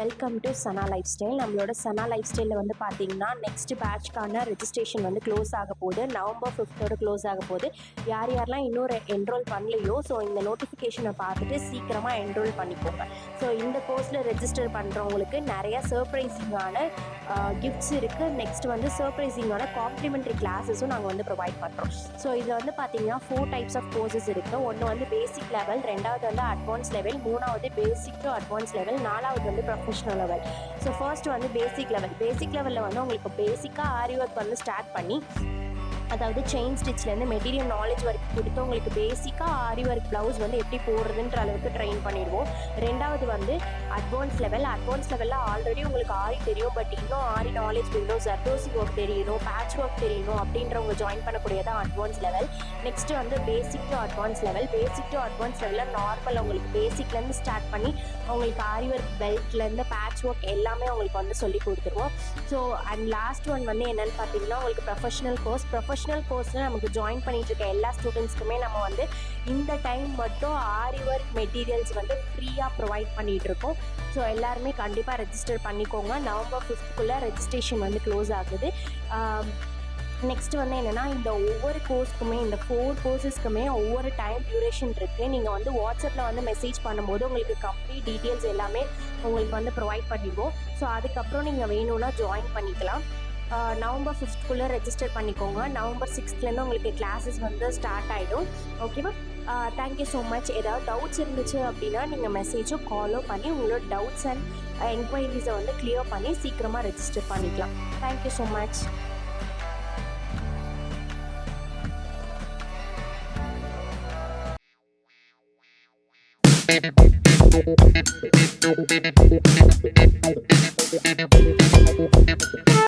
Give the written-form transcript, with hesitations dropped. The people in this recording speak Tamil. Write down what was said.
Welcome to Sana life style. நம்மளோட சனா லைஃப் ஸ்டைலில் வந்து பார்த்தீங்கன்னா நெக்ஸ்ட் பேட்ச்க்கான ரெஜிஸ்ட்ரேஷன் வந்து க்ளோஸ் ஆக போகுது. நவம்பர் 5 க்ளோஸ் ஆக போகுது. யாரெல்லாம் இன்னும் என்ரோல் பண்ணலையோ ஸோ இந்த நோட்டிஃபிகேஷனை பார்த்துட்டு சீக்கிரமாக என்ரோல் பண்ணிக்கோங்க. ஸோ இந்த கோர்ஸில் ரெஜிஸ்டர் பண்ணுறவங்களுக்கு நிறையா சர்ப்ரைசிங்கான கிஃப்ட்ஸ் இருக்குது. நெக்ஸ்ட் வந்து சர்ப்ரைசிங்கான காம்ப்ளிமெண்ட்ரி கிளாஸஸும் நாங்கள் வந்து ப்ரொவைட் பண்ணுறோம். ஸோ இதில் வந்து பார்த்தீங்கன்னா 4 டைப்ஸ் ஆஃப் கோர்சஸ் இருக்குது. ஒன்று வந்து பேசிக் லெவல், ரெண்டாவது வந்து அட்வான்ஸ் லெவல், மூணாவது பேசிக் டு அட்வான்ஸ் லெவல், நாலாவது வந்து ப்ரொஃபஷனல் லெவல். ஸோ ஃபர்ஸ்ட் வந்து பேசிக் லெவலில் வந்து உங்களுக்கு பேசிக்காக ஆரி ஒர்க் வந்து ஸ்டார்ட் பண்ணி, அதாவது செயின் ஸ்டிச்லேருந்து மெட்டீரியல் நாலேஜ் வரைக்கும் கொடுத்து உங்களுக்கு பேசிக்காக ஆரி ஒர்க் ப்ளவுஸ் வந்து எப்படி போடுறதுன்ற அளவுக்கு ட்ரெயின் பண்ணிடுவோம். ரெண்டாவது வந்து அட்வான்ஸ் லெவலில் ஆல்ரெடி உங்களுக்கு ஆரி தெரியும், பட் இன்னும் ஆரி நாலேஜ் வேணும், ஜர்தோசி ஒர்க் தெரியணும், பேட்ச் ஒர்க் தெரியணும் அப்படின்றவங்க ஜாயின் பண்ணக்கூடியதான் அட்வான்ஸ் லெவல். நெக்ஸ்ட்டு வந்து பேசிக் டு அட்வான்ஸ் லெவலில் நார்மல் உங்களுக்கு பேசிக்லேருந்து ஸ்டார்ட் பண்ணி உங்களுக்கு ஆரி ஒர்க் பெல்ட்லேருந்து பேட்ச் ஒர்க் எல்லாமே உங்களுக்கு வந்து சொல்லி கொடுத்துருவோம். ஸோ அண்ட் லாஸ்ட் ஒன் வந்து என்னென்னு பார்த்தீங்கன்னா உங்களுக்கு ப்ரொஃபஷனல் கோர்ஸில் நமக்கு ஜாயின் பண்ணிட்டு இருக்க எல்லா ஸ்டூடெண்ட்ஸ்க்குமே நம்ம வந்து இந்த டைம் மட்டும் ஆரி ஒர்க் மெட்டீரியல்ஸ் வந்து ஃப்ரீயாக ப்ரொவைட் பண்ணிகிட்டு இருக்கோம். ஸோ எல்லாருமே கண்டிப்பாக ரெஜிஸ்டர் பண்ணிக்கோங்க. நவம்பர் 5 ரெஜிஸ்ட்ரேஷன் வந்து க்ளோஸ் ஆகுது. நெக்ஸ்ட் வந்து என்னென்னா இந்த ஒவ்வொரு கோர்ஸ்க்குமே, இந்த 4 கோர்ஸஸ்க்குமே ஒவ்வொரு டைம் டியூரேஷன் இருக்குது. நீங்கள் வந்து வாட்ஸ்அப்பில் வந்து மெசேஜ் பண்ணும்போது உங்களுக்கு கம்ப்ளீட் டீட்டெயில்ஸ் எல்லாமே உங்களுக்கு வந்து ப்ரொவைட் பண்ணிடுவோம். ஸோ அதுக்கப்புறம் நீங்கள் வேணும்னா ஜாயின் பண்ணிக்கலாம். நவம்பர் 5 ரெஜிஸ்டர் பண்ணிக்கோங்க. நவம்பர் 6 உங்களுக்கு கிளாஸஸ் வந்து ஸ்டார்ட் ஆகிடும். ஓகேவா? Thank you so much. ஏதாவது டவுட்ஸ் இருந்துச்சு அப்படின்னா நீங்கள் மெசேஜோ காலோ பண்ணி உங்களோட டவுட்ஸ் அண்ட் என்கொயரிஸை வந்து கிளியர் பண்ணி சீக்கிரமாக ரெஜிஸ்டர் பண்ணிக்கலாம். Thank you so much.